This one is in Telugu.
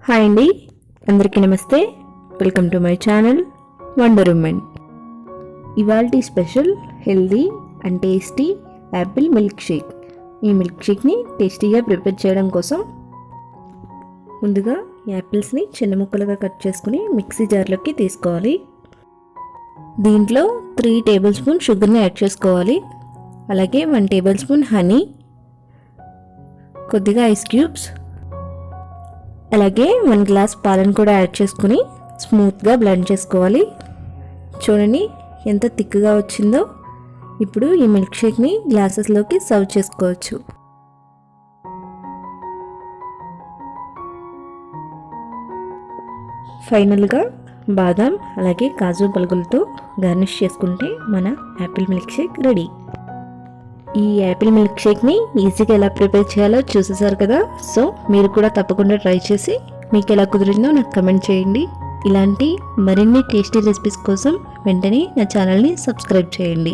హాయ్ అండి, అందరికీ నమస్తే. Welcome to my channel wonder women. ఇవాల్టి special healthy and tasty apple milk shake. ఈ మిల్క్ షేక్ని టేస్టీగా ప్రిపేర్ చేయడం కోసం ముందుగా యాపిల్స్ని చిన్న ముక్కలుగా కట్ చేసుకుని మిక్సీ జార్లోకి తీసుకోవాలి. దీంట్లో 3 టేబుల్ స్పూన్ షుగర్ని యాడ్ చేసుకోవాలి. అలాగే 1 టేబుల్ స్పూన్ హనీ, కొద్దిగా ఐస్ క్యూబ్స్, అలాగే 1 గ్లాస్ పాలను కూడా యాడ్ చేసుకుని స్మూత్గా బ్లెండ్ చేసుకోవాలి. చూడండి ఎంత థిక్గా వచ్చిందో. ఇప్పుడు ఈ మిల్క్ షేక్ని గ్లాసెస్లోకి సర్వ్ చేసుకోవచ్చు. ఫైనల్గా బాదం అలాగే కాజు పలుకులతో గార్నిష్ చేసుకుంటే మన యాపిల్ మిల్క్ షేక్ రెడీ. ఈ యాపిల్ మిల్క్ షేక్ని ఈజీగా ఎలా ప్రిపేర్ చేయాలో చూసేసారు కదా. సో మీరు కూడా తప్పకుండా ట్రై చేసి మీకు ఎలా కుదిరిందో నాకు కమెంట్ చేయండి. ఇలాంటి మరిన్ని టేస్టీ రెసిపీస్ కోసం వెంటనే నా ఛానల్ని సబ్స్క్రైబ్ చేయండి.